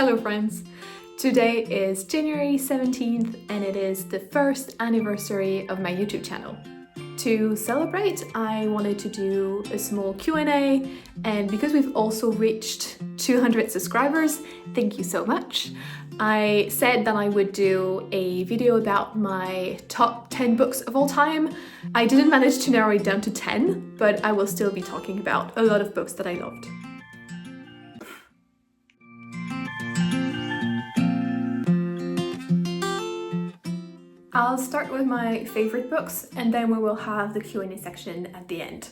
Hello friends! Today is January 17th and it is the first anniversary of my YouTube channel. To celebrate, I wanted to do a small Q&A, and because we've also reached 200 subscribers, thank you so much. I said that I would do a video about my top 10 books of all time. I didn't manage to narrow it down to 10, but I will still be talking about a lot of books that I loved. I'll start with my favorite books and then we will have the Q&A section at the end.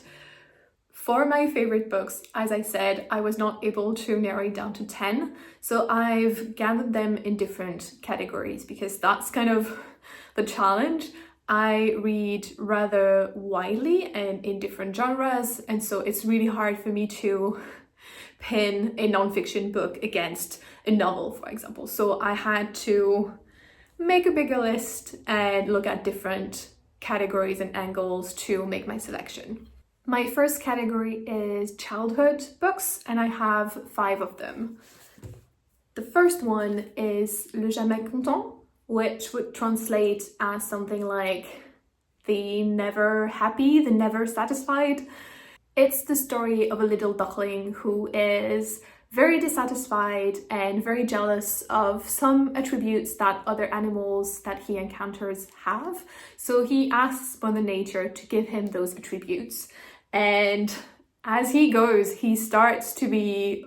For my favorite books, as I said, I was not able to narrow it down to 10, so I've gathered them in different categories because that's kind of the challenge. I read rather widely and in different genres, and so it's really hard for me to pin a non-fiction book against a novel, for example. So I had to make a bigger list and look at different categories and angles to make my selection. My first category is childhood books, and I have 5 of them. The first one is Le Jamais Content, which would translate as something like the never happy, the never satisfied. It's the story of a little duckling who is very dissatisfied and very jealous of some attributes that other animals that he encounters have. So he asks Mother Nature to give him those attributes. And as he goes, he starts to be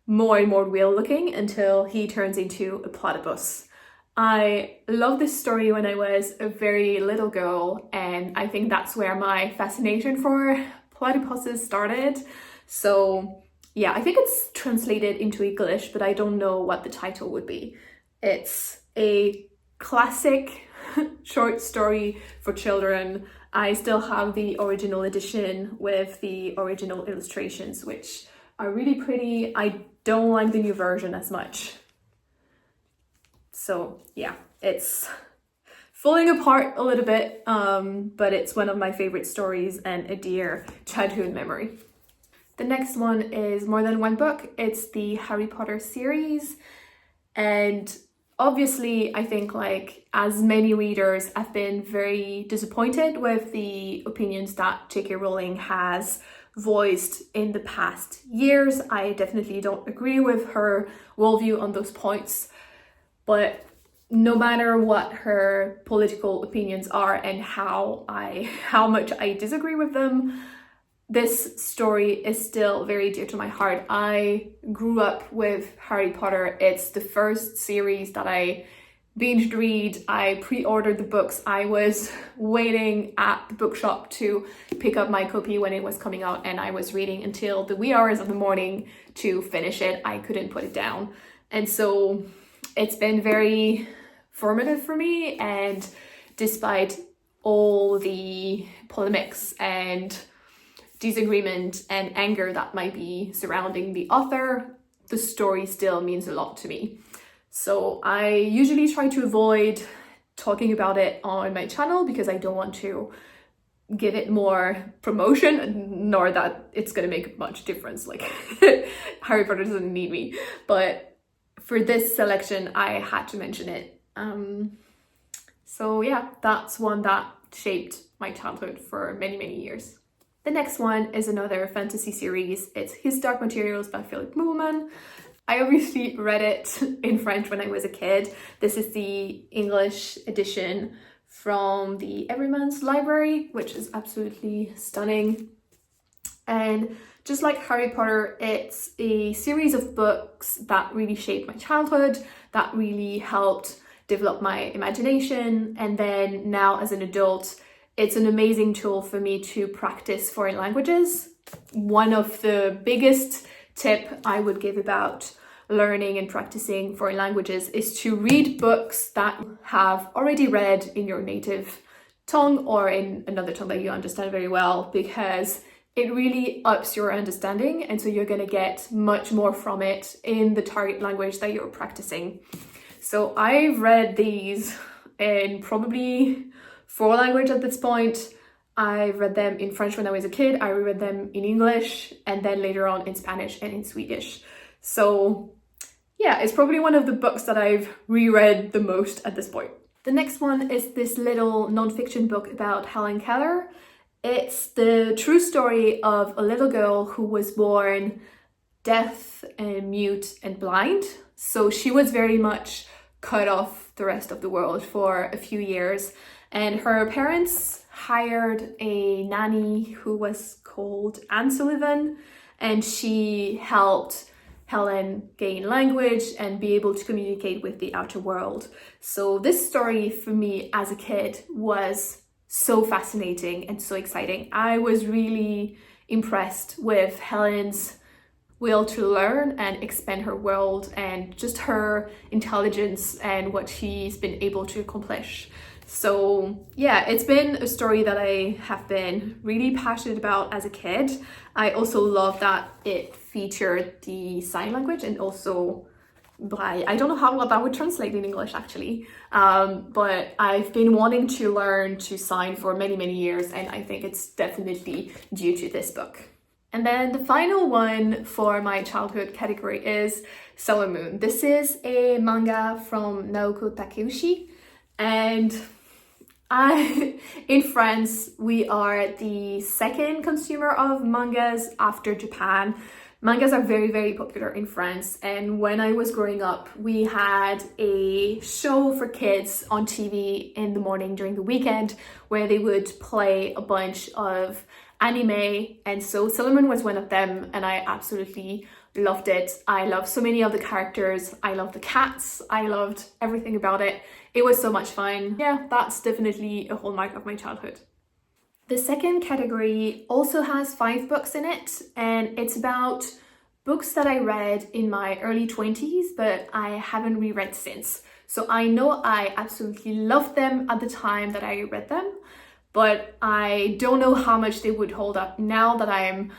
more and more real looking until he turns into a platypus. I love this story when I was a very little girl, and I think that's where my fascination for platypuses started. So yeah, I think it's translated into English, but I don't know what the title would be. It's a classic short story for children. I still have the original edition with the original illustrations, which are really pretty. I don't like the new version as much. So yeah, it's falling apart a little bit, but it's one of my favorite stories and a dear childhood memory. The next one is more than one book. It's the Harry Potter series, and obviously I think, like as many readers, I've been very disappointed with the opinions that J.K. Rowling has voiced in the past years. I definitely don't agree with her worldview on those points, but no matter what her political opinions are and how much I disagree with them, this story is still very dear to my heart. I grew up with Harry Potter. It's the first series that I binged read. I pre-ordered the books. I was waiting at the bookshop to pick up my copy when it was coming out, and I was reading until the wee hours of the morning to finish it. I couldn't put it down. And so it's been very formative for me, and despite all the polemics and disagreement and anger that might be surrounding the author, the story still means a lot to me. So I usually try to avoid talking about it on my channel because I don't want to give it more promotion, nor that it's gonna make much difference. Like Harry Potter doesn't need me, but for this selection I had to mention it. So yeah, that's one that shaped my childhood for many years. The next one is another fantasy series. It's His Dark Materials by Philip Pullman. I obviously read it in French when I was a kid. This is the English edition from the Everyman's Library, which is absolutely stunning. And just like Harry Potter, it's a series of books that really shaped my childhood, that really helped develop my imagination. And then now as an adult, it's an amazing tool for me to practice foreign languages. One of the biggest tips I would give about learning and practicing foreign languages is to read books that you have already read in your native tongue or in another tongue that you understand very well, because it really ups your understanding, and so you're going to get much more from it in the target language that you're practicing. So I've read these in probably 4 languages at this point. I read them in French when I was a kid, I reread them in English, and then later on in Spanish and in Swedish. So yeah, it's probably one of the books that I've reread the most at this point. The next one is this little nonfiction book about Helen Keller. It's the true story of a little girl who was born deaf and mute and blind. So she was very much cut off the rest of the world for a few years. And her parents hired a nanny who was called Anne Sullivan, and she helped Helen gain language and be able to communicate with the outer world. So this story for me as a kid was so fascinating and so exciting. I was really impressed with Helen's will to learn and expand her world and just her intelligence and what she's been able to accomplish. So yeah, it's been a story that I have been really passionate about as a kid. I also love that it featured the sign language and also Braille. I don't know how that would translate in English actually, but I've been wanting to learn to sign for many, many years, and I think it's definitely due to this book. And then the final one for my childhood category is Sailor Moon. This is a manga from Naoko Takeuchi, and in France, we are the second consumer of mangas after Japan. Mangas are very, very popular in France, and when I was growing up, we had a show for kids on TV in the morning during the weekend where they would play a bunch of anime, and so Sailor Moon was one of them, and I absolutely loved it. I love so many of the characters. I love the cats. I loved everything about it. It was so much fun. Yeah, that's definitely a hallmark of my childhood. The second category also has 5 books in it, and it's about books that I read in my early 20s, but I haven't reread since. So I know I absolutely loved them at the time that I read them, but I don't know how much they would hold up now that I'm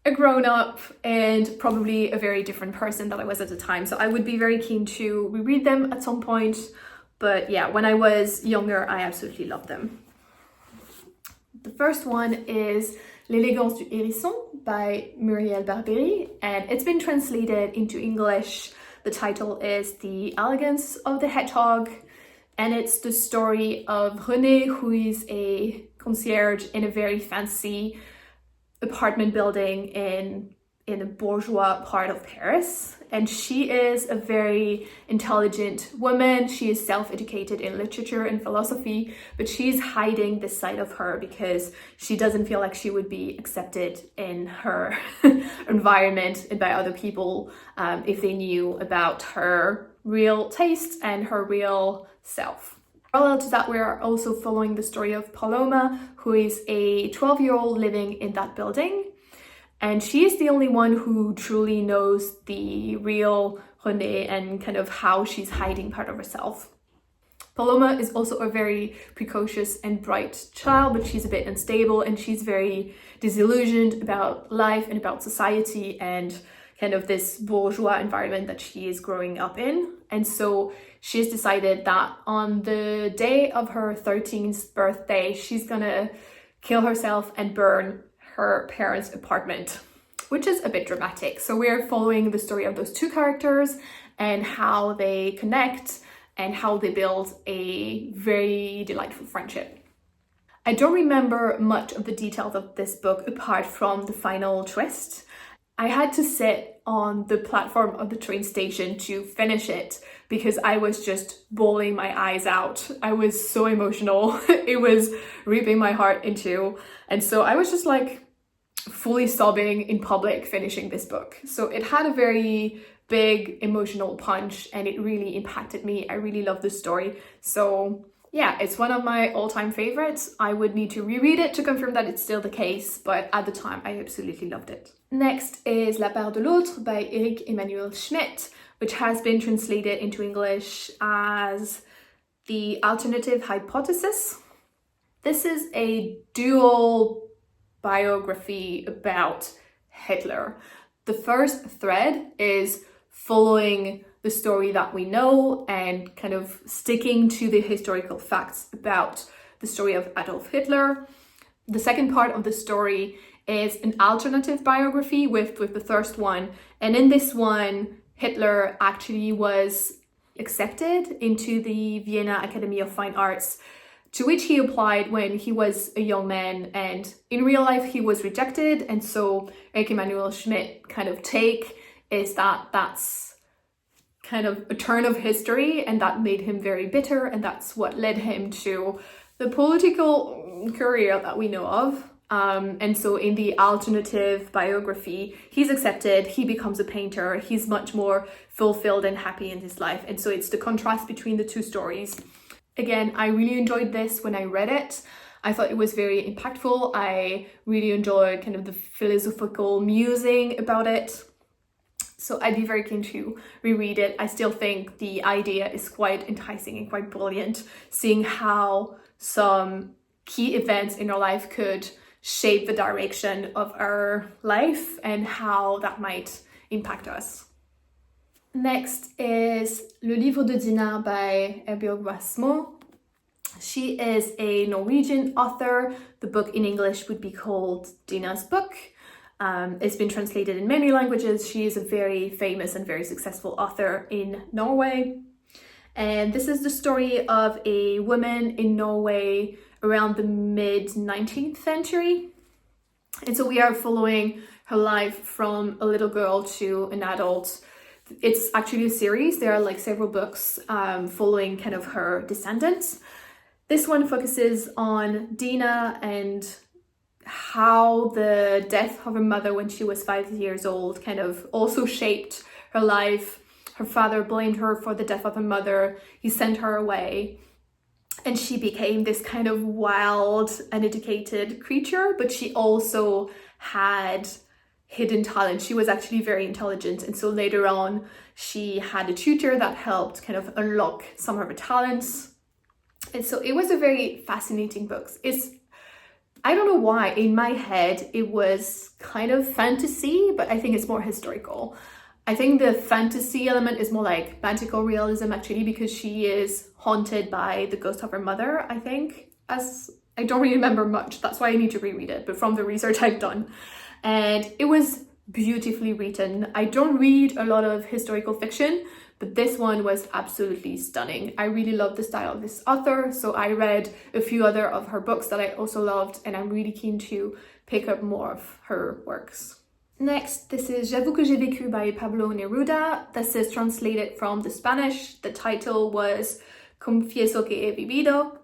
a grown-up and probably a very different person than I was at the time. So I would be very keen to reread them at some point. But yeah, when I was younger, I absolutely loved them. The first one is L'élégance du hérisson by Muriel Barbery, and it's been translated into English. The title is The Elegance of the Hedgehog, and it's the story of Renée, who is a concierge in a very fancy apartment building in a bourgeois part of Paris. And she is a very intelligent woman. She is self-educated in literature and philosophy, but she's hiding this side of her because she doesn't feel like she would be accepted in her environment and by other people if they knew about her real tastes and her real self. Parallel to that, we are also following the story of Paloma, who is a 12-year-old living in that building. And she is the only one who truly knows the real Renée and kind of how she's hiding part of herself. Paloma is also a very precocious and bright child, but she's a bit unstable and she's very disillusioned about life and about society and kind of this bourgeois environment that she is growing up in. And so she's decided that on the day of her 13th birthday, she's gonna kill herself and burn her parents' apartment, which is a bit dramatic. So we're following the story of those two characters and how they connect and how they build a very delightful friendship. I don't remember much of the details of this book apart from the final twist. I had to sit on the platform of the train station to finish it because I was just bawling my eyes out. I was so emotional. It was ripping my heart in two. And so I was just like fully sobbing in public finishing this book. So it had a very big emotional punch and it really impacted me. I really love this story. So yeah, it's one of my all-time favorites. I would need to reread it to confirm that it's still the case, but at the time I absolutely loved it. Next is La part de l'autre by Eric Emmanuel Schmidt, which has been translated into English as The Alternative Hypothesis. This is a dual biography about Hitler. The first thread is following the story that we know and kind of sticking to the historical facts about the story of Adolf Hitler. The second part of the story is an alternative biography with the first one, and in this one Hitler actually was accepted into the Vienna Academy of Fine Arts, to which he applied when he was a young man, and in real life he was rejected. And so Eric Emanuel Schmidt kind of take is that that's kind of a turn of history, and that made him very bitter, and that's what led him to the political career that we know of. And so in the alternative biography, he's accepted, he becomes a painter, he's much more fulfilled and happy in his life. And so it's the contrast between the two stories. Again, I really enjoyed this when I read it. I thought it was very impactful. I really enjoyed kind of the philosophical musing about it. So I'd be very keen to reread it. I still think the idea is quite enticing and quite brilliant, seeing how some key events in our life could shape the direction of our life and how that might impact us. Next is Le Livre de Dina by Erbjørg Wassmo. She is a Norwegian author. The book in English would be called Dina's Book. It's been translated in many languages. She is a very famous and very successful author in Norway. And this is the story of a woman in Norway around the mid-19th century. And so we are following her life from a little girl to an adult. It's actually a series. There are like several books following kind of her descendants. This one focuses on Dina and how the death of her mother when she was 5 years old kind of also shaped her life. Her father blamed her for the death of her mother. He sent her away, and she became this kind of wild, uneducated creature, but she also had hidden talent. She was actually very intelligent, and so later on she had a tutor that helped kind of unlock some of her talents. And so it was a very fascinating book. I don't know why, in my head it was kind of fantasy, but I think it's more historical. I think the fantasy element is more like magical realism actually, because she is haunted by the ghost of her mother, I think. As I don't really remember much, that's why I need to reread it, but from the research I've done. And it was beautifully written. I don't read a lot of historical fiction, but this one was absolutely stunning. I really love the style of this author, so I read a few other of her books that I also loved, and I'm really keen to pick up more of her works. Next, this is J'avoue que j'ai vécu by Pablo Neruda. This is translated from the Spanish. The title was Confieso que he vivido.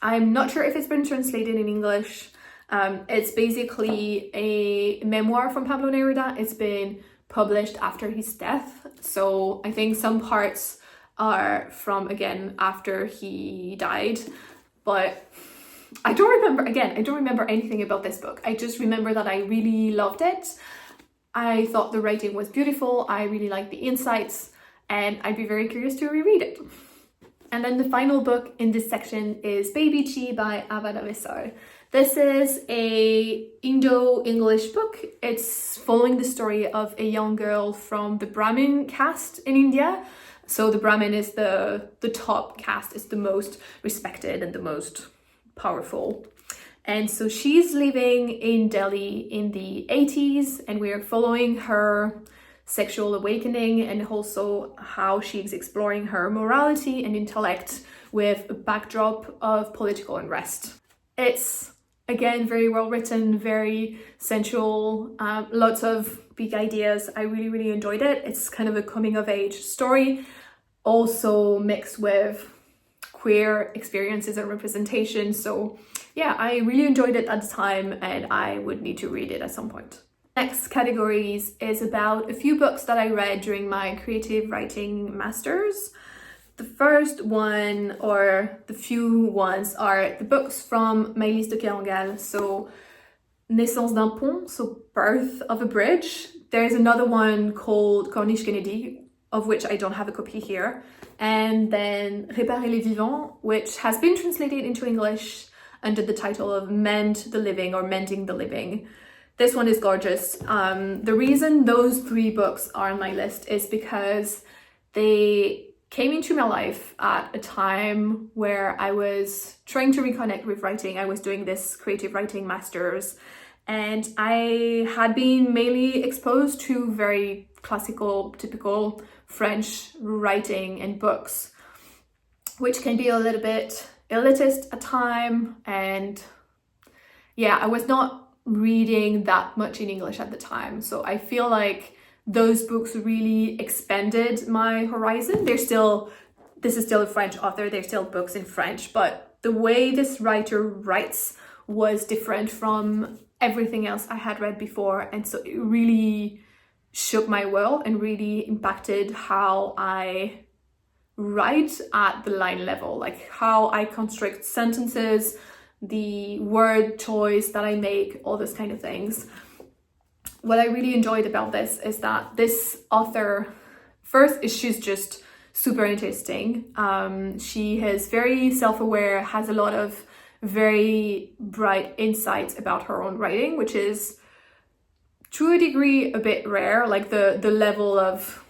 I'm not sure if it's been translated in English. It's basically a memoir from Pablo Neruda. It's been published after his death. So I think some parts are from, again, after he died. But I don't remember anything about this book. I just remember that I really loved it. I thought the writing was beautiful. I really liked the insights, and I'd be very curious to reread it. And then the final book in this section is Baby Chi by Ava Davesar. This is a Indo-English book. It's following the story of a young girl from the Brahmin caste in India. So the Brahmin is the top caste, is the most respected and the most powerful. And so she's living in Delhi in the 80s, and we're following her sexual awakening and also how she's exploring her morality and intellect with a backdrop of political unrest. It's, again, very well written, very sensual, lots of big ideas. I really, really enjoyed it. It's kind of a coming of age story, also mixed with queer experiences and representation. So yeah, I really enjoyed it at the time, and I would need to read it at some point. Next categories is about a few books that I read during my creative writing masters. The first one, or the few ones, are the books from Maëlys de Kerangal. So Naissance d'un pont, so Birth of a Bridge. There's another one called Corniche Kennedy, of which I don't have a copy here. And then Réparer les vivants, which has been translated into English under the title of Mend the Living or Mending the Living. This one is gorgeous. The reason those three books are on my list is because they came into my life at a time where I was trying to reconnect with writing. I was doing this creative writing masters, and I had been mainly exposed to very classical, typical French writing and books, which can be a little bit elitist at time. And yeah, I was not reading that much in English at the time. So I feel like those books really expanded my horizon. This is still a French author, they're still books in French, but the way this writer writes was different from everything else I had read before. And so it really shook my world and really impacted how I write at the line level, like how I construct sentences, the word choice that I make, all those kind of things. What I really enjoyed about this is that this author, first, she's just super interesting. She is very self-aware, has a lot of very bright insights about her own writing, which is to a degree a bit rare. Like the level of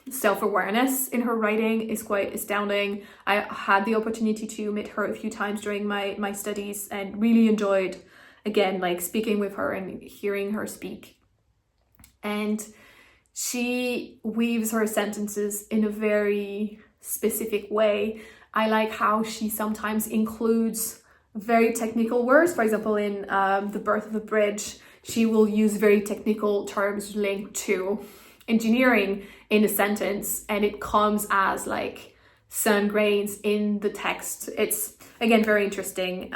self-awareness in her writing is quite astounding. I had the opportunity to meet her a few times during my studies and really enjoyed, again, like speaking with her and hearing her speak. And she weaves her sentences in a very specific way. I like how she sometimes includes very technical words. For example, in The Birth of a Bridge, she will use very technical terms linked to engineering in a sentence, and it comes as like sun grains in the text. It's, again, very interesting.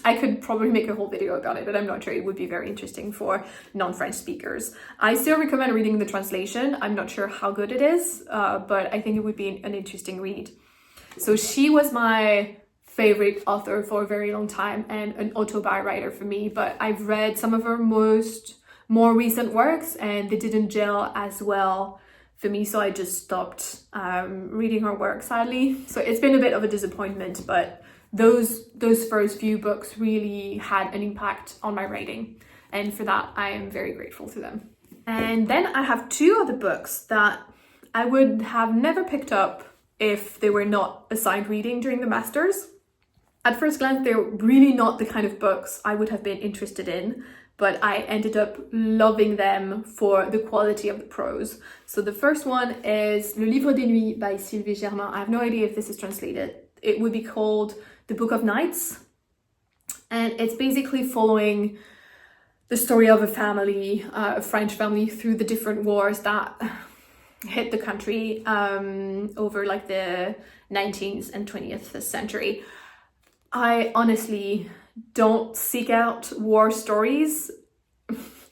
I could probably make a whole video about it, but I'm not sure it would be very interesting for non-French speakers. I still recommend reading the translation. I'm not sure how good it is, but I think it would be an interesting read. So she was my favorite author for a very long time and an auto-buy writer for me, but I've read some of her more recent works and they didn't gel as well for me, so I just stopped reading her work, sadly. So it's been a bit of a disappointment, but those first few books really had an impact on my writing, and for that I am very grateful to them. And then I have two other books that I would have never picked up if they were not assigned reading during the masters. At first glance, they're really not the kind of books I would have been interested in, but I ended up loving them for the quality of the prose. So the first one is Le Livre des Nuits by Sylvie Germain. I have no idea if this is translated. It would be called The Book of Nights. And it's basically following the story of a family, a French family, through the different wars that hit the country over like the 19th and 20th century. I honestly don't seek out war stories.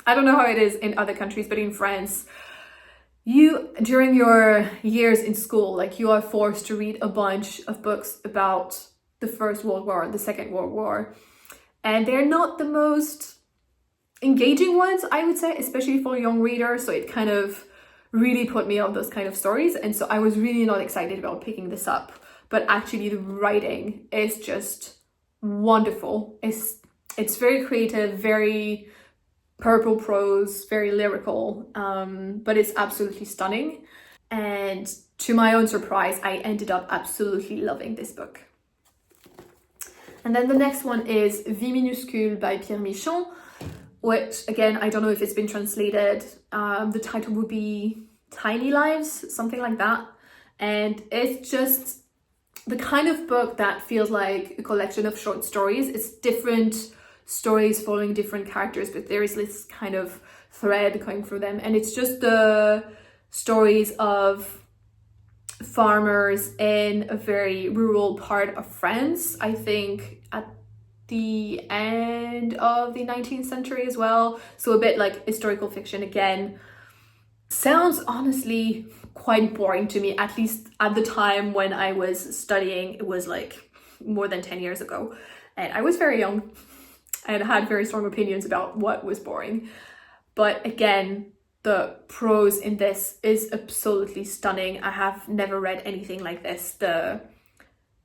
I don't know how it is in other countries, but in France, during your years in school, like you are forced to read a bunch of books about the First World War, the Second World War, and they're not the most engaging ones, I would say, especially for young readers. So it kind of really put me on those kind of stories, and so I was really not excited about picking this up. But actually the writing is just wonderful. It's very creative, very purple prose, very lyrical, but it's absolutely stunning. And to my own surprise, I ended up absolutely loving this book. And then the next one is Vie minuscule by Pierre Michon, which, again, I don't know if it's been translated. The title would be Tiny Lives, something like that. And it's just the kind of book that feels like a collection of short stories. It's different stories following different characters, but there is this kind of thread going through them. And it's just the stories of farmers in a very rural part of France, I think at the end of the 19th century as well. So a bit like historical fiction again. Sounds honestly quite boring to me, at least at the time when I was studying. It was like more than 10 years ago, and I was very young and had very strong opinions about what was boring. But again, the prose in this is absolutely stunning. I have never read anything like this. The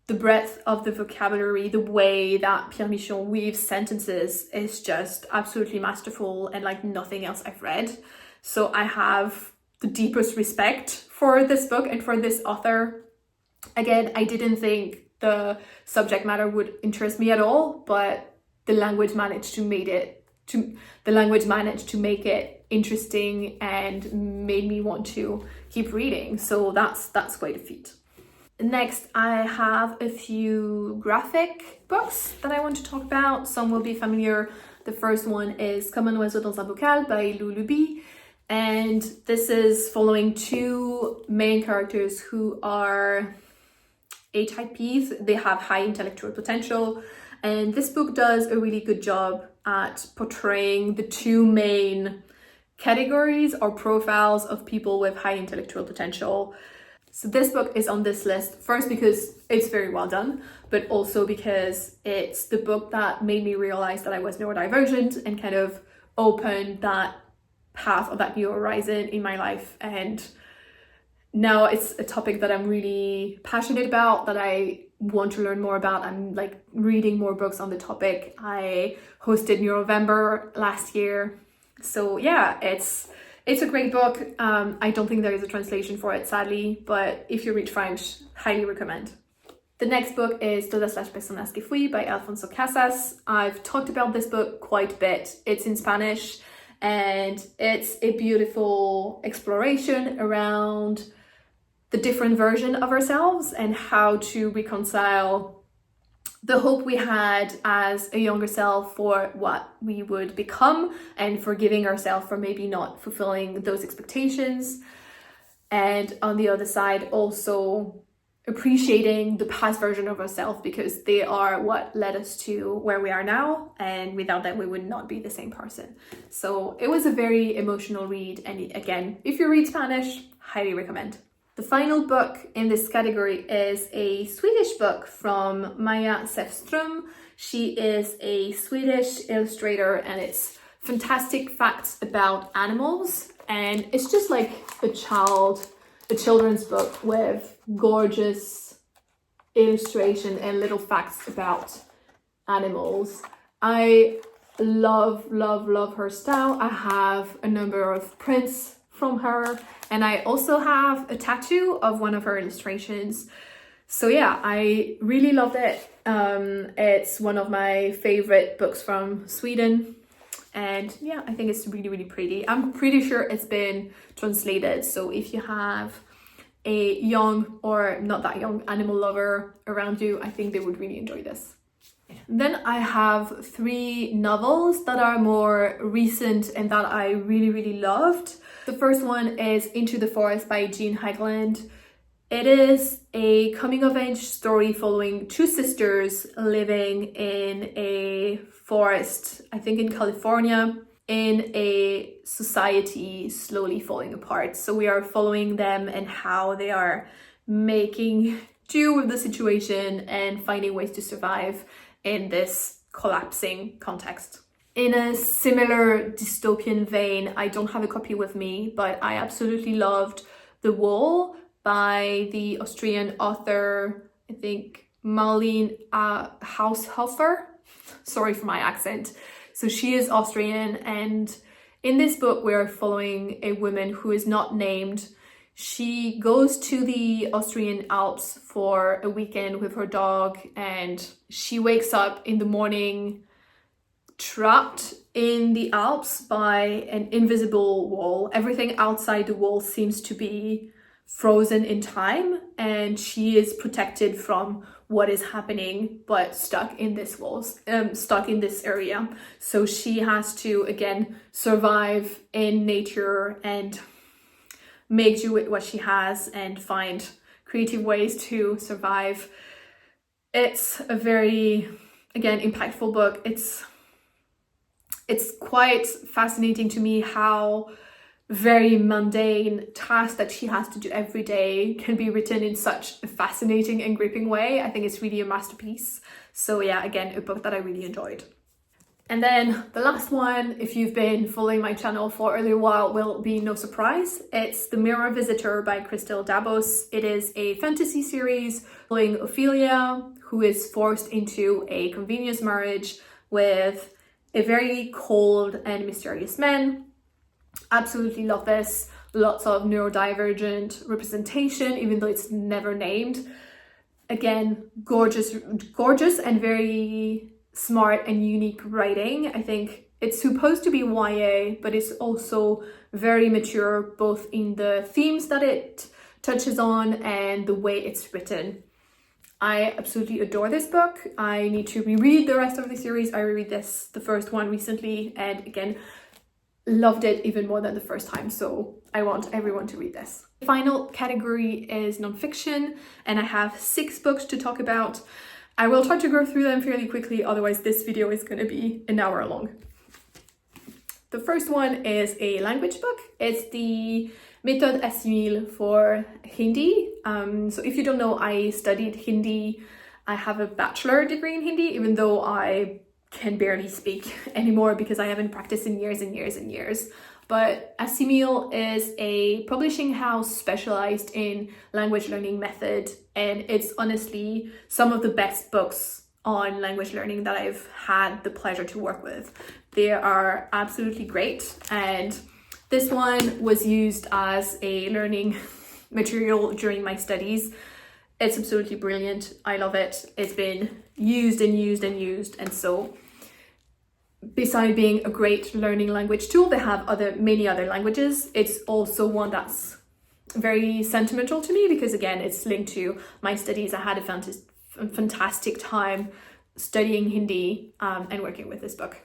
breadth of the vocabulary, the way that Pierre Michon weaves sentences is just absolutely masterful and like nothing else I've read. So I have the deepest respect for this book and for this author. Again, I didn't think the subject matter would interest me at all, but the language managed to make it interesting and made me want to keep reading. So that's quite a feat. Next, I have a few graphic books that I want to talk about. Some will be familiar. The first one is Comme un oiseau dans un bocal by Lou Luby. And this is following two main characters who are A-types. They have high intellectual potential. And this book does a really good job at portraying the two main categories or profiles of people with high intellectual potential. So this book is on this list, first because it's very well done, but also because it's the book that made me realize that I was neurodivergent and kind of opened that path of that new horizon in my life. And now it's a topic that I'm really passionate about, that I want to learn more about. I'm like reading more books on the topic. I hosted Neurovember last year. So yeah, it's a great book. I don't think there is a translation for it, sadly, but if you read French, highly recommend. The next book is Todas las personas que fui by Alfonso Casas. I've talked about this book quite a bit. It's in Spanish and it's a beautiful exploration around the different version of ourselves and how to reconcile the hope we had as a younger self for what we would become and forgiving ourselves for maybe not fulfilling those expectations. And on the other side, also appreciating the past version of ourselves because they are what led us to where we are now. And without them, we would not be the same person. So it was a very emotional read. And again, if you read Spanish, highly recommend. The final book in this category is a Swedish book from Maja Säfström. She is a Swedish illustrator and it's fantastic facts about animals. And it's just like a children's book with gorgeous illustration and little facts about animals. I love her style. I have a number of prints from her, and I also have a tattoo of one of her illustrations. So yeah, I really loved it. It's one of my favorite books from Sweden, and yeah, I think it's really, really pretty. I'm pretty sure it's been translated, so if you have a young or not that young animal lover around you, I think they would really enjoy this. Then I have 3 novels that are more recent and that I really, really loved. The first one is Into the Forest by Jean Hageland. It is a coming-of-age story following 2 sisters living in a forest, I think in California, in a society slowly falling apart. So we are following them and how they are making do with the situation and finding ways to survive in this collapsing context. In a similar dystopian vein, I don't have a copy with me, but I absolutely loved The Wall by the Austrian author, I think Marlene Haushofer. Sorry for my accent. So she is Austrian, and in this book we're following a woman who is not named. She goes to the Austrian Alps for a weekend with her dog, and she wakes up in the morning trapped in the Alps by an invisible wall. Everything outside the wall seems to be frozen in time, and she is protected from what is happening but stuck in this stuck in this area. So she has to again survive in nature and make do with what she has and find creative ways to survive. It's a very, again, impactful book. It's quite fascinating to me how very mundane tasks that she has to do every day can be written in such a fascinating and gripping way. I think it's really a masterpiece. So yeah, again, a book that I really enjoyed. And then the last one, if you've been following my channel for a little while, will be no surprise. It's The Mirror Visitor by Christelle Dabos. It is a fantasy series following Ophelia, who is forced into a convenience marriage with a very cold and mysterious man. Absolutely love this. Lots of neurodivergent representation, even though it's never named. Again, gorgeous and very smart and unique writing. I think It's supposed to be YA, but it's also very mature, both in the themes that it touches on and the way it's written. I absolutely adore this book. I need to reread the rest of the series. I reread the first one recently, and again, loved it even more than the first time. So I want everyone to read this. The final category is nonfiction, and I have 6 books to talk about. I will try to go through them fairly quickly, otherwise this video is going to be an hour long. The first one is a language book. It's the Méthode Assimile for Hindi. So if you don't know, I studied Hindi. I have a bachelor degree in Hindi, even though I can barely speak anymore because I haven't practiced in years and years and years. But Assimile is a publishing house specialized in language learning method, and it's honestly some of the best books on language learning that I've had the pleasure to work with. They are absolutely great, and this one was used as a learning material during my studies. It's absolutely brilliant. I love it. It's been used and used and used, and so besides being a great learning language tool, they have many other languages. It's also one that's very sentimental to me because, again, it's linked to my studies. I had a fantastic time studying Hindi and working with this book.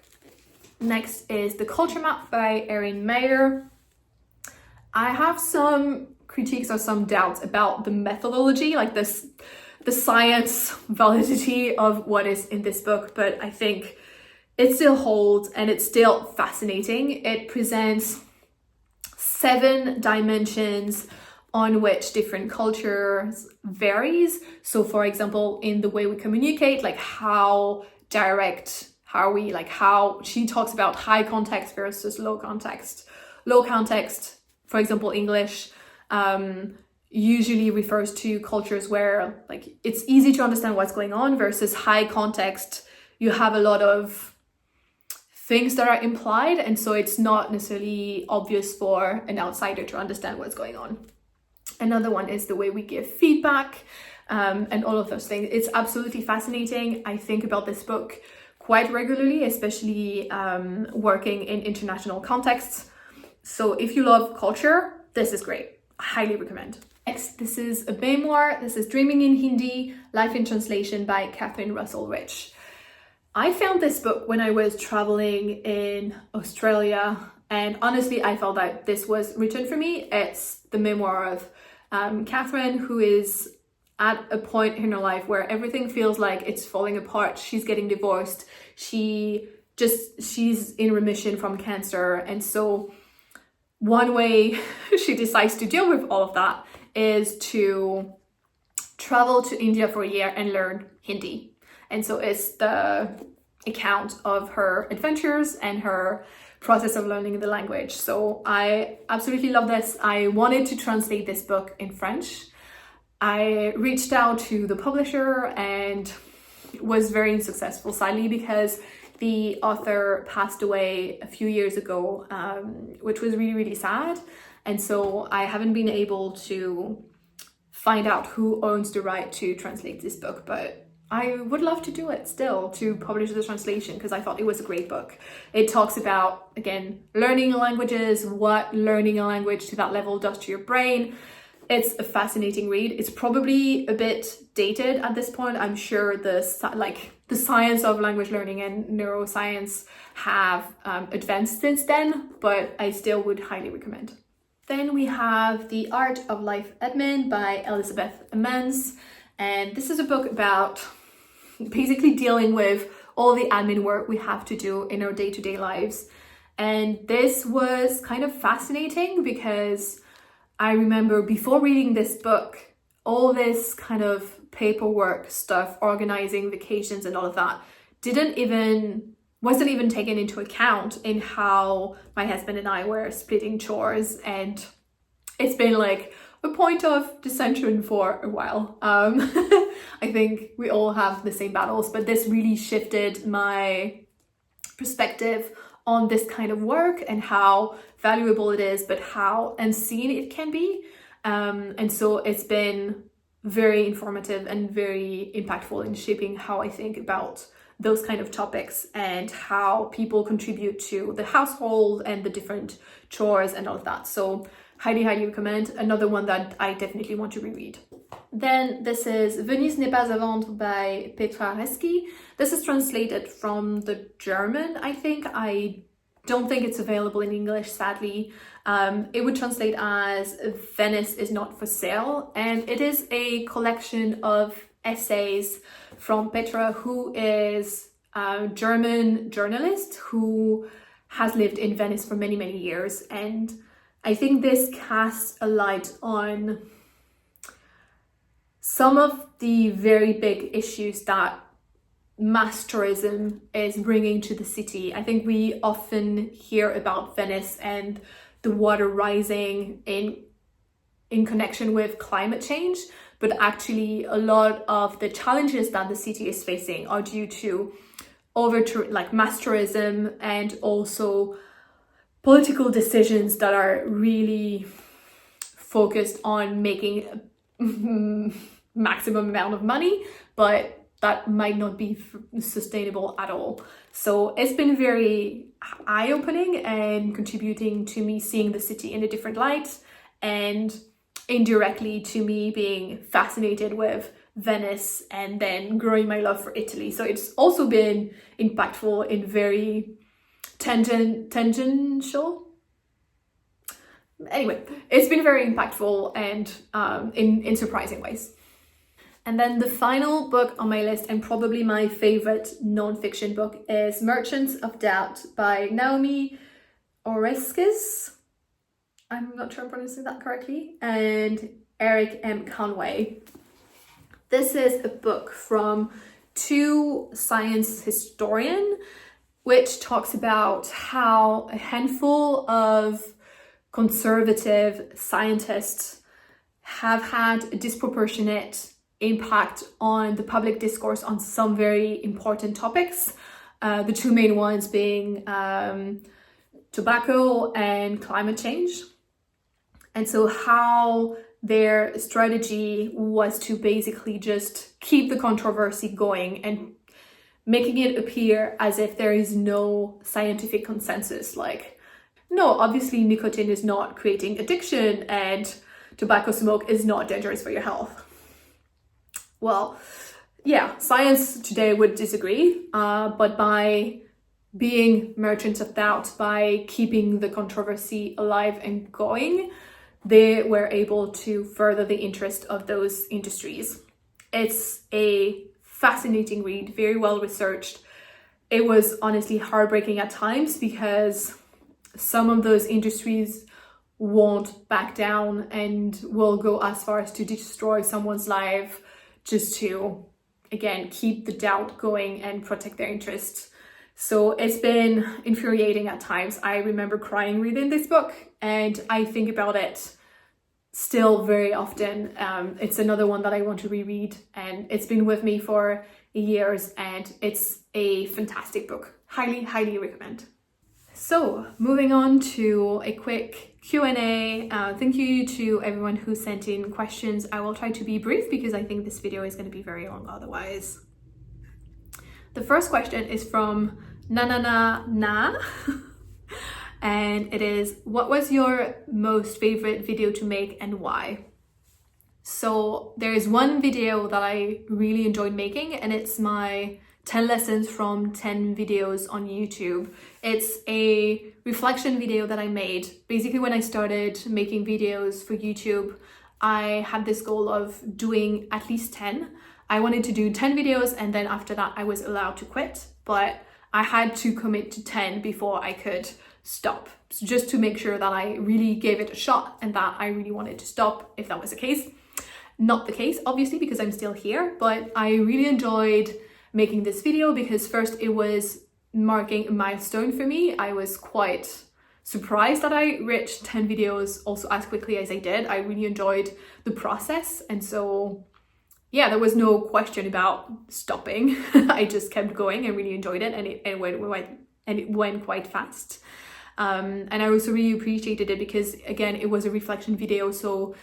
Next is The Culture Map by Erin Meyer. I have some critiques or some doubts about the methodology, like the science validity of what is in this book, but I think it still holds and it's still fascinating. It presents 7 dimensions on which different cultures varies. So for example, in the way we communicate, like how direct are we, like how she talks about high context versus low context. Low context, for example, English, usually refers to cultures where like it's easy to understand what's going on, versus high context, you have a lot of things that are implied, and so it's not necessarily obvious for an outsider to understand what's going on. Another one is the way we give feedback, and all of those things. It's absolutely fascinating. I think about this book quite regularly, especially working in international contexts. So if you love culture, this is great. I highly recommend. Next, this is a memoir. This is Dreaming in Hindi, Life in Translation by Catherine Russell-Rich. I found this book when I was traveling in Australia, and honestly, I felt that this was written for me. It's the memoir of Catherine, who is at a point in her life where everything feels like it's falling apart. She's getting divorced. She's in remission from cancer. And so one way she decides to deal with all of that is to travel to India for a year and learn Hindi. And so it's the account of her adventures and her process of learning the language. So I absolutely love this. I wanted to translate this book in French. I reached out to the publisher and was very successful, sadly, because the author passed away a few years ago, which was really, really sad. And so I haven't been able to find out who owns the right to translate this book, but I would love to do it still, to publish the translation, because I thought it was a great book. It talks about, again, learning languages, what learning a language to that level does to your brain. It's a fascinating read. It's probably a bit dated at this point. I'm sure the science of language learning and neuroscience have advanced since then, but I still would highly recommend. Then we have The Art of Life Admin by Elizabeth Amends. And this is a book about basically dealing with all the admin work we have to do in our day-to-day lives. And this was kind of fascinating because I remember before reading this book, all this kind of paperwork stuff, organizing vacations and all of that, wasn't even taken into account in how my husband and I were splitting chores. And it's been like a point of dissension for a while. I think we all have the same battles, but this really shifted my perspective on this kind of work and how valuable it is, but how unseen it can be. And so it's been very informative and very impactful in shaping how I think about those kind of topics and how people contribute to the household and the different chores and all of that. So highly recommend. Another one that I definitely want to reread. Then this is Venise n'est pas à vendre by Petra Reski. This is translated from the German, I think. I don't think it's available in English, sadly. It would translate as Venice is not for sale, and it is a collection of essays from Petra, who is a German journalist who has lived in Venice for many, many years. And I think this casts a light on some of the very big issues that mass tourism is bringing to the city. I think we often hear about Venice and the water rising in connection with climate change, but actually a lot of the challenges that the city is facing are due to mass tourism and also political decisions that are really focused on making maximum amount of money, but that might not be sustainable at all. So it's been very eye-opening and contributing to me seeing the city in a different light, and indirectly to me being fascinated with Venice and then growing my love for Italy. So it's also been impactful in very tangential. Anyway, it's been very impactful and in surprising ways. And then the final book on my list, and probably my favorite non-fiction book, is Merchants of Doubt by Naomi Oreskes. I'm not sure I'm pronouncing that correctly. And Eric M. Conway. This is a book from two science historians, which talks about how a handful of conservative scientists have had a disproportionate impact on the public discourse on some very important topics. The two main ones being tobacco and climate change. And so how their strategy was to basically just keep the controversy going and making it appear as if there is no scientific consensus. Like, no, obviously nicotine is not creating addiction and tobacco smoke is not dangerous for your health. Well, yeah, science today would disagree, but by being merchants of doubt, by keeping the controversy alive and going, they were able to further the interest of those industries. It's a fascinating read, very well researched. It was honestly heartbreaking at times because some of those industries won't back down and will go as far as to destroy someone's life just to, again, keep the doubt going and protect their interests. So it's been infuriating at times. I remember crying reading this book, and I think about it still very often. It's another one that I want to reread, and it's been with me for years, and it's a fantastic book. Highly, highly recommend. So moving on to a quick Q&A. Thank you to everyone who sent in questions. I will try to be brief because I think this video is going to be very long otherwise. The first question is from Na and it is, what was your most favorite video to make and why? So there is one video that I really enjoyed making, and it's my 10 lessons from 10 videos on YouTube. It's a reflection video that I made. Basically, when I started making videos for YouTube, I had this goal of doing at least 10. I wanted to do 10 videos, and then after that I was allowed to quit, but I had to commit to 10 before I could stop. So just to make sure that I really gave it a shot and that I really wanted to stop if that was the case. Not the case, obviously, because I'm still here, but I really enjoyed making this video because first it was marking a milestone for me. I was quite surprised that I reached 10 videos also as quickly as I did. I really enjoyed the process, and so yeah, there was no question about stopping. I just kept going and really enjoyed it, and it went quite fast. And I also really appreciated it because, again, it was a reflection video, so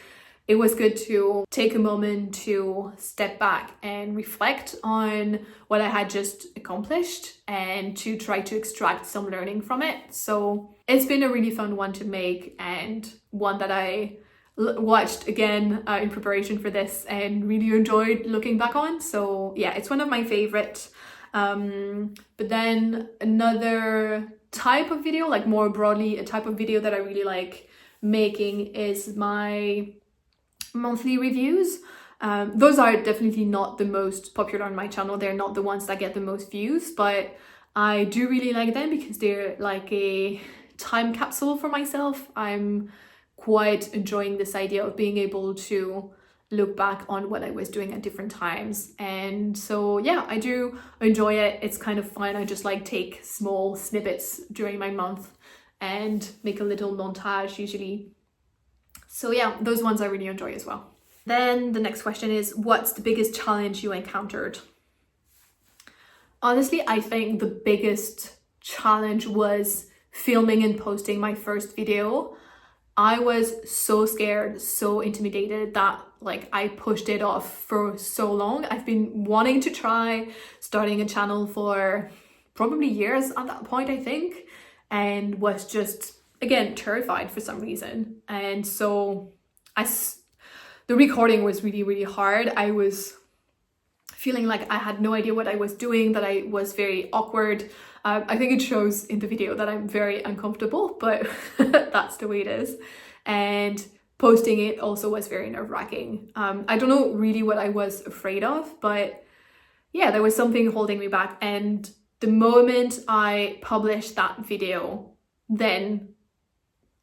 it was good to take a moment to step back and reflect on what I had just accomplished and to try to extract some learning from it. So it's been a really fun one to make, and one that I watched again in preparation for this and really enjoyed looking back on. So yeah, it's one of my favorite. But then another type of video, like more broadly, a type of video that I really like making is my monthly reviews. Those are definitely not the most popular on my channel. They're not the ones that get the most views, but I do really like them because they're like a time capsule for myself. I'm quite enjoying this idea of being able to look back on what I was doing at different times. And so yeah, I do enjoy it. It's kind of fun. I just like take small snippets during my month and make a little montage usually. So yeah, those ones I really enjoy as well. Then the next question is, what's the biggest challenge you encountered? Honestly, I think the biggest challenge was filming and posting my first video. I was so scared, so intimidated that like I pushed it off for so long. I've been wanting to try starting a channel for probably years at that point, I think, and was just, again, terrified for some reason. And so the recording was really, really hard. I was feeling like I had no idea what I was doing, that I was very awkward. I think it shows in the video that I'm very uncomfortable, but that's the way it is. And posting it also was very nerve-wracking. I don't know really what I was afraid of, but yeah, there was something holding me back. And the moment I published that video, then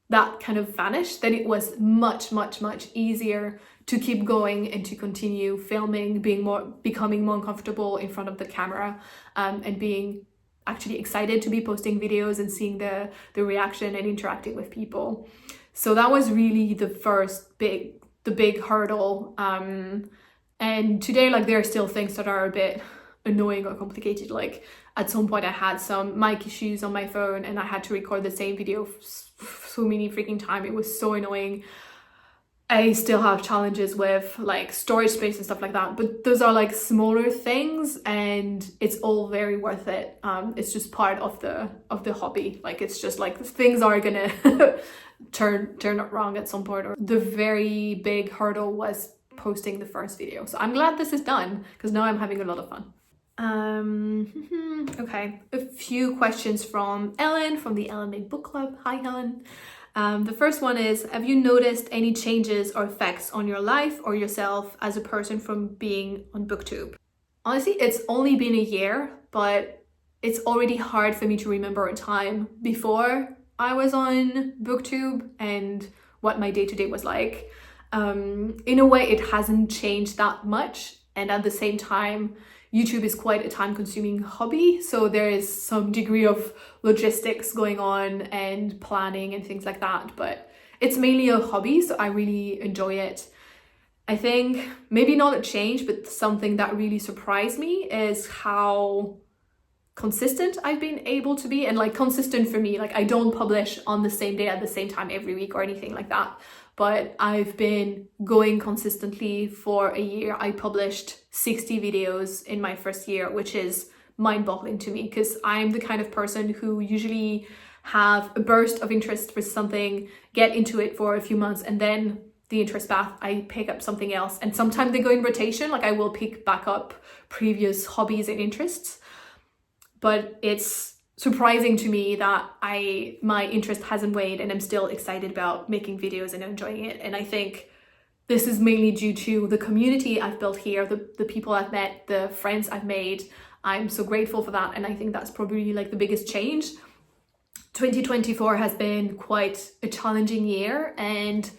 that kind of vanished. Then it was much, much, much easier to keep going and to continue filming, becoming more comfortable in front of the camera, and being actually excited to be posting videos and seeing the reaction and interacting with people. So that was really the big hurdle. And today, like, there are still things that are a bit annoying or complicated. Like at some point I had some mic issues on my phone and I had to record the same video so many freaking time. It was so annoying. I still have challenges with like storage space and stuff like that, but those are like smaller things and it's all very worth it. It's just part of the hobby. Like it's just like things are gonna turn out wrong at some point. Or the very big hurdle was posting the first video. So I'm glad this is done because now I'm having a lot of fun. Okay, a few questions from Ellen from the Ellen Made Book Club. Hi Helen. The first one is, have you noticed any changes or effects on your life or yourself as a person from being on BookTube? Honestly, it's only been a year, but it's already hard for me to remember a time before I was on BookTube and what my day-to-day was like. In a way, it hasn't changed that much. And at the same time, YouTube is quite a time-consuming hobby, so there is some degree of logistics going on and planning and things like that, but it's mainly a hobby, so I really enjoy it. I think maybe not a change, but something that really surprised me is how consistent I've been able to be. And like consistent for me, like I don't publish on the same day at the same time every week or anything like that, but I've been going consistently for a year. I published 60 videos in my first year, which is mind-boggling to me because I'm the kind of person who usually have a burst of interest for something, get into it for a few months, and then the interest path, I pick up something else. And sometimes they go in rotation, like I will pick back up previous hobbies and interests. But it's surprising to me that my interest hasn't waned and I'm still excited about making videos and enjoying it. And I think this is mainly due to the community I've built here, the people I've met, the friends I've made. I'm so grateful for that. And I think that's probably like the biggest change. 2024 has been quite a challenging year and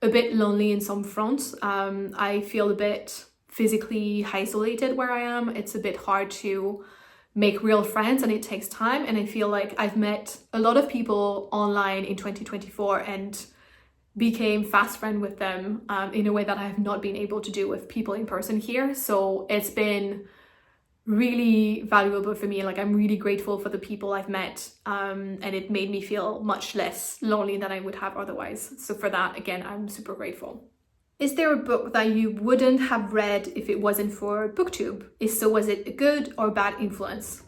a bit lonely in some fronts. I feel a bit physically isolated where I am. It's a bit hard to make real friends and it takes time. And I feel like I've met a lot of people online in 2024 and became fast friend with them in a way that I have not been able to do with people in person here. So it's been really valuable for me. Like I'm really grateful for the people I've met and it made me feel much less lonely than I would have otherwise. So for that, again, I'm super grateful. Is there a book that you wouldn't have read if it wasn't for BookTube? If so, was it a good or bad influence?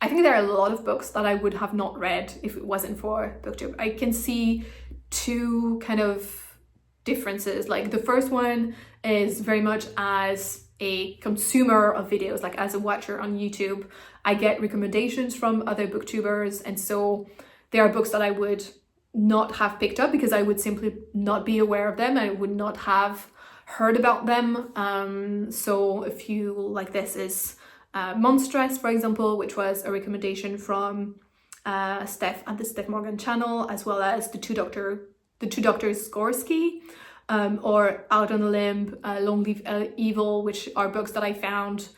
I think there are a lot of books that I would have not read if it wasn't for BookTube. I can see two kind of differences. Like the first one is very much as a consumer of videos, like as a watcher on YouTube, I get recommendations from other booktubers, and so there are books that I would not have picked up because I would simply not be aware of them. I would not have heard about them. So a few like this is Monstress, for example, which was a recommendation from Steph at the Steph Morgan channel, as well as the two Doctors Skorsky, or Out on a Limb, Long Live Evil, which are books that I found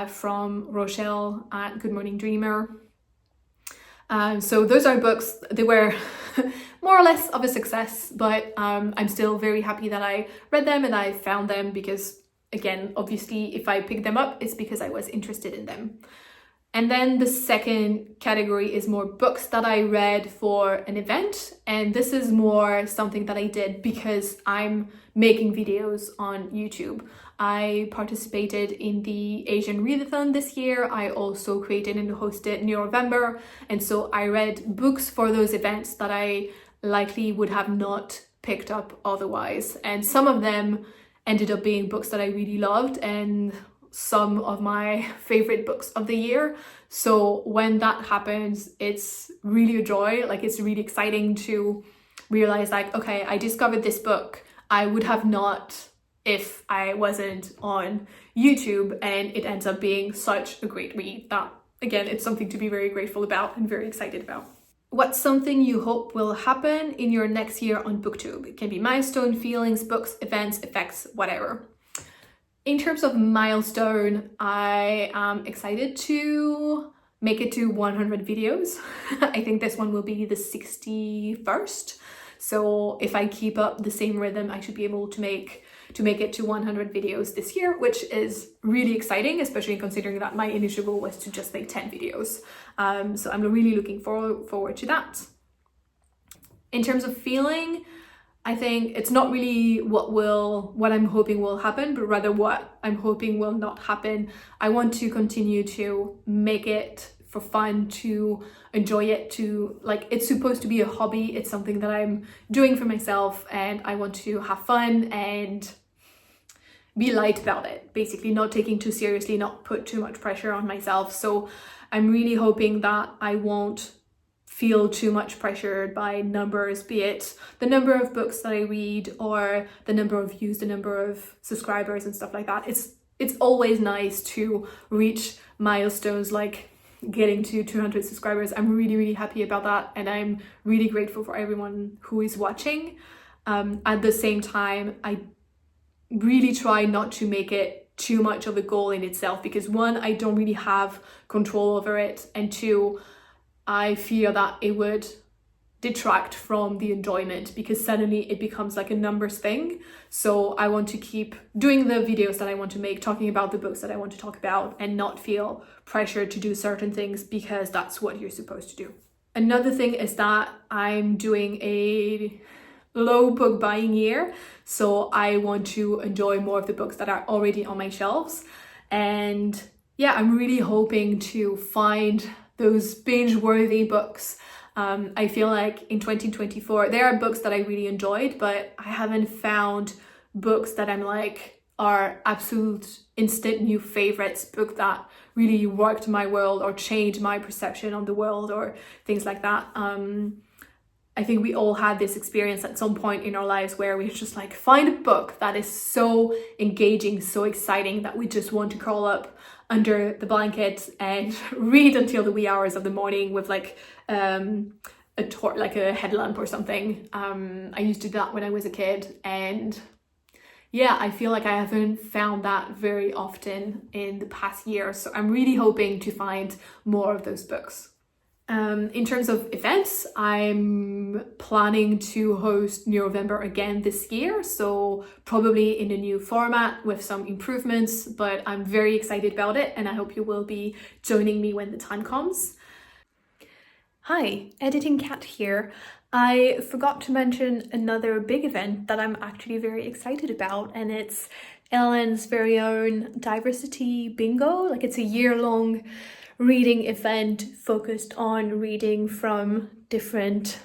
from Rochelle at Good Morning Dreamer. So those are books, they were more or less of a success, but I'm still very happy that I read them and I found them because, again, obviously if I picked them up, it's because I was interested in them. And then the second category is more books that I read for an event. And this is more something that I did because I'm making videos on YouTube. I participated in the Asian Readathon this year. I also created and hosted November. And so I read books for those events that I likely would have not picked up otherwise. And some of them ended up being books that I really loved and some of my favorite books of the year. So when that happens, it's really a joy. Like, it's really exciting to realize, like, okay, I discovered this book I would have not if I wasn't on YouTube, and it ends up being such a great read that, again, it's something to be very grateful about and very excited about. What's something you hope will happen in your next year on BookTube? It can be milestone, feelings, books, events, effects, whatever. In terms of milestone, I am excited to make it to 100 videos. I think this one will be the 61st. So if I keep up the same rhythm, I should be able to make it to 100 videos this year, which is really exciting, especially considering that my initial goal was to just make 10 videos. So I'm really looking forward to that. In terms of feeling, I think it's not really what I'm hoping will happen, but rather what I'm hoping will not happen. I want to continue to make it for fun, to enjoy it, to, like, it's supposed to be a hobby. It's something that I'm doing for myself, and I want to have fun and be light about it, basically not taking too seriously, not put too much pressure on myself. So I'm really hoping that I won't feel too much pressured by numbers, be it the number of books that I read or the number of views, the number of subscribers and stuff like that. It's always nice to reach milestones like getting to 200 subscribers. I'm really, really happy about that, and I'm really grateful for everyone who is watching. At the same time, I really try not to make it too much of a goal in itself, because one, I don't really have control over it, and two, I fear that it would detract from the enjoyment because suddenly it becomes like a numbers thing. So I want to keep doing the videos that I want to make, talking about the books that I want to talk about, and not feel pressured to do certain things because that's what you're supposed to do. Another thing is that I'm doing a low book buying year, so I want to enjoy more of the books that are already on my shelves. And yeah, I'm really hoping to find those binge-worthy books. I feel like in 2024, there are books that I really enjoyed, but I haven't found books that I'm like are absolute instant new favorites, book that really worked my world or changed my perception on the world or things like that. I think we all had this experience at some point in our lives where we just like find a book that is so engaging, so exciting that we just want to curl up under the blanket and read until the wee hours of the morning with like a headlamp or something. I used to do that when I was a kid, and yeah, I feel like I haven't found that very often in the past year. So I'm really hoping to find more of those books. In terms of events, I'm planning to host November again this year, so probably in a new format with some improvements, but I'm very excited about it, and I hope you will be joining me when the time comes. Hi, Editing Cat here. I forgot to mention another big event that I'm actually very excited about, and it's Ellen's very own diversity bingo. Like, it's a year-long reading event focused on reading from different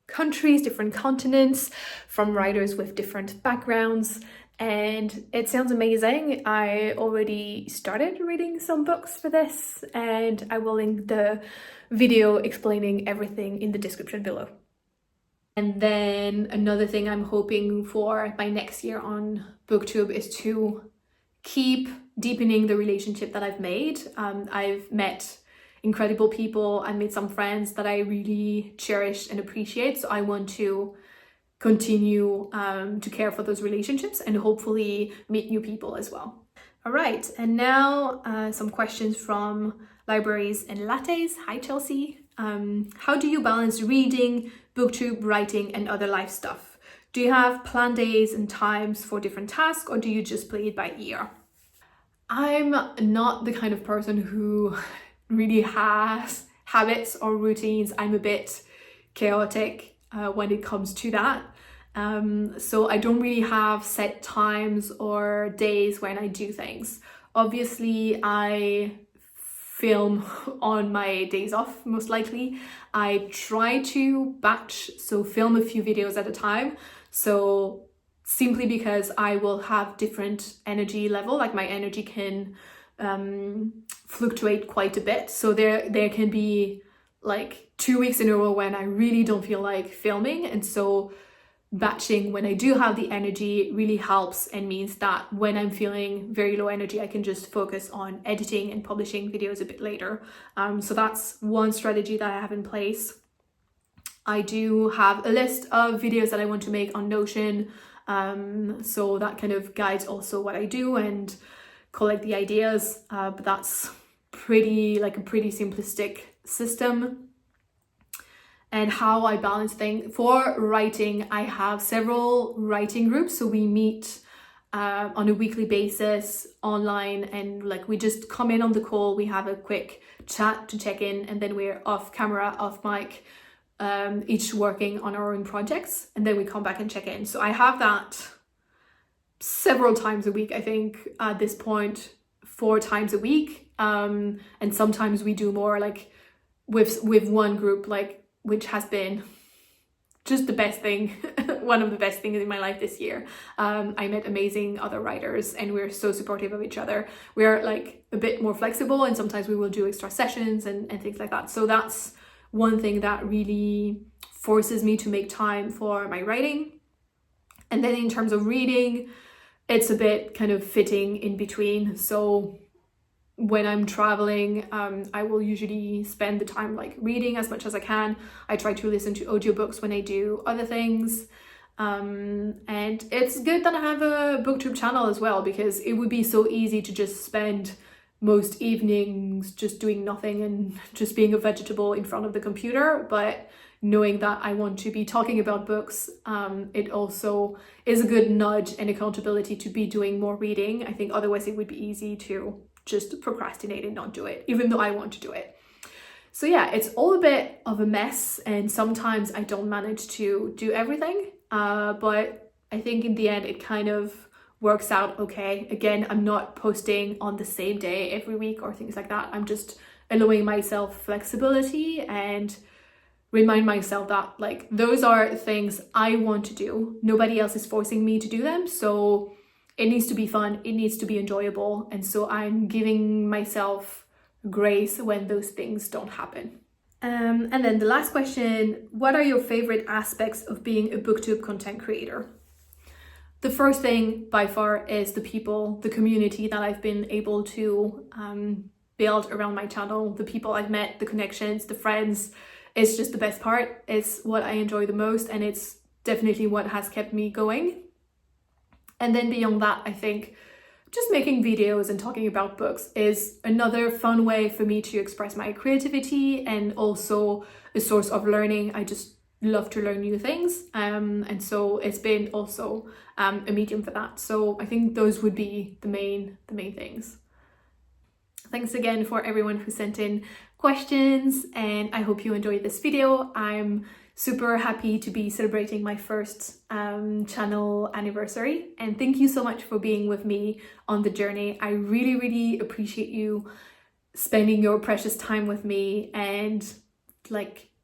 countries, different continents, from writers with different backgrounds, and it sounds amazing. I already started reading some books for this, and I will link the video explaining everything in the description below. And then another thing I'm hoping for my next year on BookTube is to keep deepening the relationship that I've made. I've met incredible people. I made some friends that I really cherish and appreciate. So I want to continue to care for those relationships and hopefully meet new people as well. All right, and now some questions from Libraries and Lattes. Hi, Chelsea. How do you balance reading, BookTube, writing, and other life stuff? Do you have planned days and times for different tasks, or do you just play it by ear? I'm not the kind of person who really has habits or routines. I'm a bit chaotic when it comes to that. So I don't really have set times or days when I do things. Obviously, I film on my days off, most likely. I try to batch, so film a few videos at a time. So simply because I will have different energy level, like my energy can fluctuate quite a bit. So there can be like 2 weeks in a row when I really don't feel like filming, and so batching when I do have the energy really helps and means that when I'm feeling very low energy, I can just focus on editing and publishing videos a bit later. So that's one strategy that I have in place. I do have a list of videos that I want to make on Notion, so that kind of guides also what I do and collect the ideas, but that's a pretty simplistic system. And how I balance things. For writing, I have several writing groups, so we meet on a weekly basis online, and like we just come in on the call, we have a quick chat to check in, and then we're off camera, off mic, each working on our own projects, and then we come back and check in. So I have that several times a week, I think at this point 4 times a week, and sometimes we do more, like with one group, like, which has been just the best thing, one of the best things in my life this year. I met amazing other writers and we're so supportive of each other. We're like a bit more flexible, and sometimes we will do extra sessions and things like that. So that's one thing that really forces me to make time for my writing. And then in terms of reading, it's a bit kind of fitting in between. So when I'm traveling, I will usually spend the time like reading as much as I can. I try to listen to audiobooks when I do other things. And it's good that I have a BookTube channel as well, because it would be so easy to just spend most evenings just doing nothing and just being a vegetable in front of the computer. But knowing that I want to be talking about books, it also is a good nudge and accountability to be doing more reading. I think otherwise it would be easy to just procrastinate and not do it, even though I want to do it. So yeah, it's all a bit of a mess, and sometimes I don't manage to do everything, but I think in the end it kind of works out okay. Again, I'm not posting on the same day every week or things like that. I'm just allowing myself flexibility and remind myself that like those are things I want to do. Nobody else is forcing me to do them, so it needs to be fun, it needs to be enjoyable, and so I'm giving myself grace when those things don't happen. And then the last question, what are your favorite aspects of being a BookTube content creator? The first thing by far is the people, the community that I've been able to build around my channel, the people I've met, the connections, the friends. It's just the best part. It's what I enjoy the most, and it's definitely what has kept me going. And then beyond that, I think just making videos and talking about books is another fun way for me to express my creativity, and also a source of learning. I just love to learn new things, and so it's been also a medium for that. So I think those would be the main things. Thanks again for everyone who sent in questions, and I hope you enjoyed this video. I'm super happy to be celebrating my first channel anniversary, and thank you so much for being with me on the journey. I really appreciate you spending your precious time with me and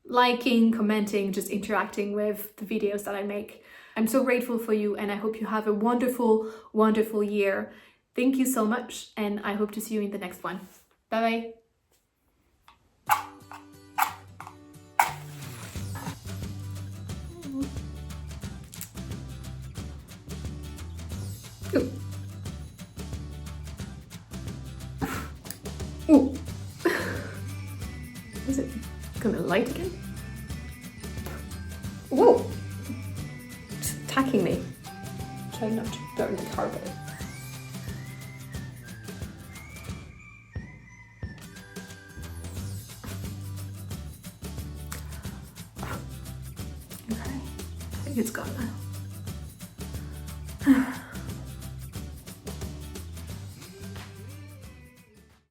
liking, commenting, just interacting with the videos that I make. I'm so grateful for you, and I hope you have a wonderful year. Thank you so much, and I hope to see you in the next one. Bye bye. Ooh. Ooh. Is it gonna light again? Whoa! It's attacking me. Try not to burn the carpet. Okay, I think it's gone now.